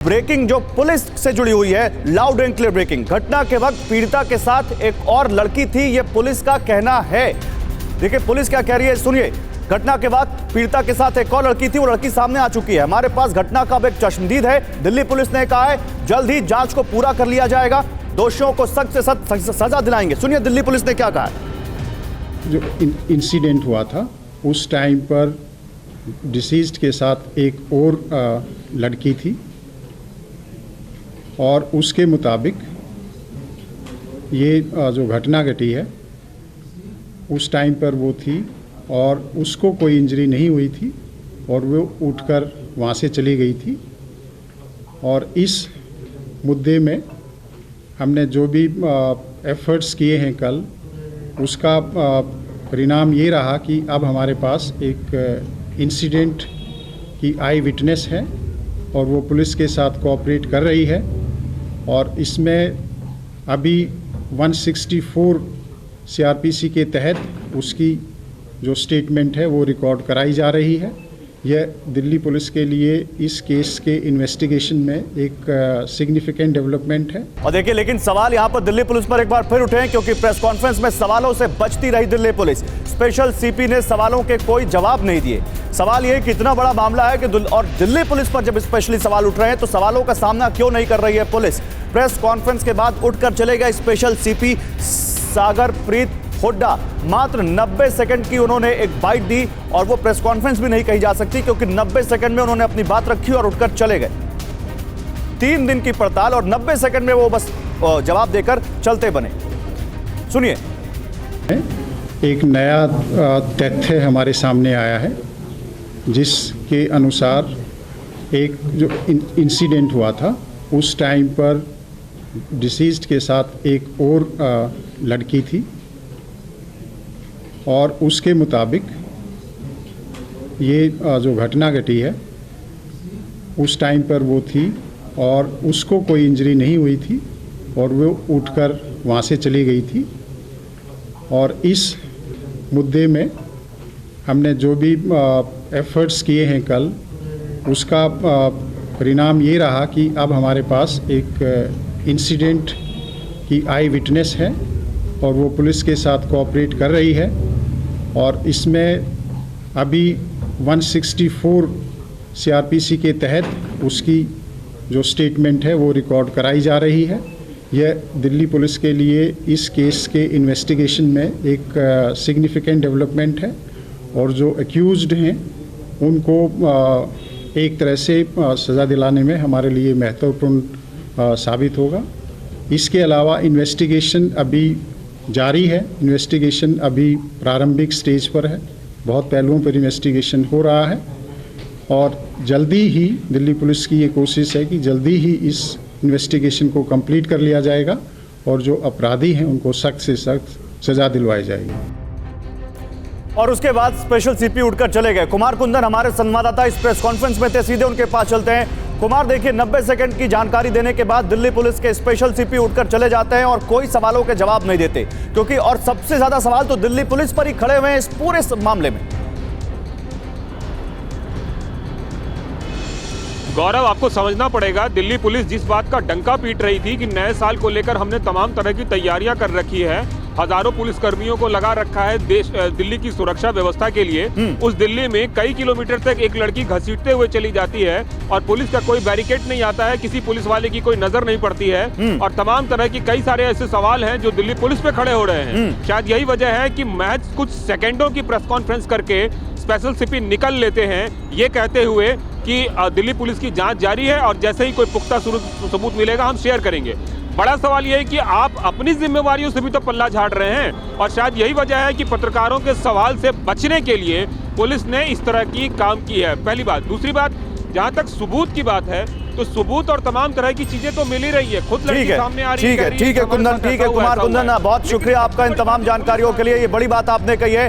Breaking जो police से जुड़ी हुई है, लाउड एंड क्लियर ब्रेकिंग। घटना के वक्त पीड़िता के साथ एक और लड़की थी, ये पुलिस का कहना है। देखिए पुलिस क्या कह रही है, सुनिए। घटना के वक्त पीड़िता के साथ एक और लड़की थी, वो लड़की सामने आ चुकी है। हमारे पास घटना का अब एक चश्मदीद है। दिल्ली पुलिस ने कहा है जल्द ही जांच को पूरा कर लिया जाएगा, दोषियों को सख्त से सख्त सजा दिलाएंगे। सुनिए दिल्ली पुलिस ने क्या कहा है। जो इंसिडेंट हुआ था उस टाइम पर डिसीज्ड के साथ एक और लड़की थी और उसके मुताबिक ये जो घटना घटी है उस टाइम पर वो थी और उसको कोई इंजरी नहीं हुई थी और वो उठकर वहाँ से चली गई थी। और इस मुद्दे में हमने जो भी एफर्ट्स किए हैं कल, उसका परिणाम ये रहा कि अब हमारे पास एक इंसिडेंट की आई विटनेस है और वो पुलिस के साथ कोऑपरेट कर रही है। और इसमें अभी 164 सीआरपीसी के तहत उसकी जो स्टेटमेंट है वो रिकॉर्ड कराई जा रही है। यह दिल्ली पुलिस के लिए इस केस के इन्वेस्टिगेशन में एक सिग्निफिकेंट डेवलपमेंट है। और देखिए लेकिन सवाल यहाँ पर दिल्ली पुलिस पर एक बार फिर उठे हैं, क्योंकि प्रेस कॉन्फ्रेंस में सवालों से बचती रही दिल्ली पुलिस। स्पेशल सीपी ने सवालों के कोई जवाब नहीं दिए। सवाल ये कि इतना बड़ा मामला है कि और दिल्ली पुलिस पर जब स्पेशली सवाल उठ रहे हैं तो सवालों का सामना क्यों नहीं कर रही है पुलिस। प्रेस कॉन्फ्रेंस के बाद उठकर चले गए स्पेशल सीपी सागरप्रीत हुड्डा। मात्र 90 सेकंड की उन्होंने एक बाइट दी और वो प्रेस कॉन्फ्रेंस भी नहीं कही जा सकती, क्योंकि 90 सेकंड में उन्होंने अपनी बात रखी और उठकर चले गए। 3 दिन की पड़ताल और 90 सेकंड में वो बस जवाब देकर चलते बने। सुनिए। एक नया तथ्य हमारे सामने आया है जिसके अनुसार एक जो इंसिडेंट हुआ था उस टाइम पर डिसीज्ड के साथ एक और लड़की थी और उसके मुताबिक ये जो घटना घटी है उस टाइम पर वो थी और उसको कोई इंजरी नहीं हुई थी और वो उठकर वहाँ से चली गई थी। और इस मुद्दे में हमने जो भी एफर्ट्स किए हैं कल, उसका परिणाम ये रहा कि अब हमारे पास एक इंसिडेंट की आई विटनेस है और वो पुलिस के साथ कोऑपरेट कर रही है। और इसमें अभी 164 सीआरपीसी के तहत उसकी जो स्टेटमेंट है वो रिकॉर्ड कराई जा रही है। यह दिल्ली पुलिस के लिए इस केस के इन्वेस्टिगेशन में एक सिग्निफिकेंट डेवलपमेंट है और जो एक्यूज्ड हैं उनको एक तरह से सज़ा दिलाने में हमारे लिए महत्वपूर्ण साबित होगा। इसके अलावा इन्वेस्टिगेशन अभी जारी है। इन्वेस्टिगेशन अभी प्रारंभिक स्टेज पर है, बहुत पहलुओं पर इन्वेस्टिगेशन हो रहा है और जल्दी ही दिल्ली पुलिस की ये कोशिश है कि जल्दी ही इस इन्वेस्टिगेशन को कंप्लीट कर लिया जाएगा और जो अपराधी हैं उनको सख्त से सख्त सजा दिलवाई जाएगी। और उसके बाद स्पेशल सीपी उठकर चले गए। कुमार कुंदन हमारे संवाददाता इस प्रेस कॉन्फ्रेंस में थे, सीधे उनके पास चलते हैं। कुमार देखिए 90 सेकंड की जानकारी देने के बाद दिल्ली पुलिस के स्पेशल सीपी उठकर चले जाते हैं और कोई सवालों के जवाब नहीं देते, क्योंकि और सबसे ज्यादा सवाल तो दिल्ली पुलिस पर ही खड़े हुए हैं इस पूरे मामले में। गौरव, आपको समझना पड़ेगा, दिल्ली पुलिस जिस बात का डंका पीट रही थी कि नए साल को लेकर हमने तमाम तरह की तैयारियां कर रखी है, हजारों पुलिसकर्मियों को लगा रखा है दिल्ली की सुरक्षा व्यवस्था के लिए, उस दिल्ली में कई किलोमीटर तक एक लड़की घसीटते हुए चली जाती है और पुलिस का कोई बैरिकेड नहीं आता है, किसी पुलिस वाले की कोई नजर नहीं पड़ती है और तमाम तरह की कई सारे ऐसे सवाल हैं जो दिल्ली पुलिस पे खड़े हो रहे हैं। शायद यही वजह है कि महज कुछ सेकेंडों की प्रेस कॉन्फ्रेंस करके स्पेशल सीपी निकल लेते हैं, ये कहते हुए कि दिल्ली पुलिस की जांच जारी है और जैसे ही कोई पुख्ता सबूत मिलेगा हम शेयर करेंगे। बड़ा सवाल यह है कि आप अपनी जिम्मेवारियों से भी तो पल्ला झाड़ रहे हैं और शायद यही वजह है कि पत्रकारों के सवाल से बचने के लिए पुलिस ने इस तरह की काम की है। पहली बात। दूसरी बात, जहां तक सबूत की बात है तो सबूत और तमाम तरह की चीजें तो मिल ही रही है, खुद लड़की सामने आ रही है। ठीक है कुंदन, ठीक है कुमार कुंदन, बहुत शुक्रिया आपका इन तमाम जानकारियों के लिए। ये बड़ी बात आपने कही है।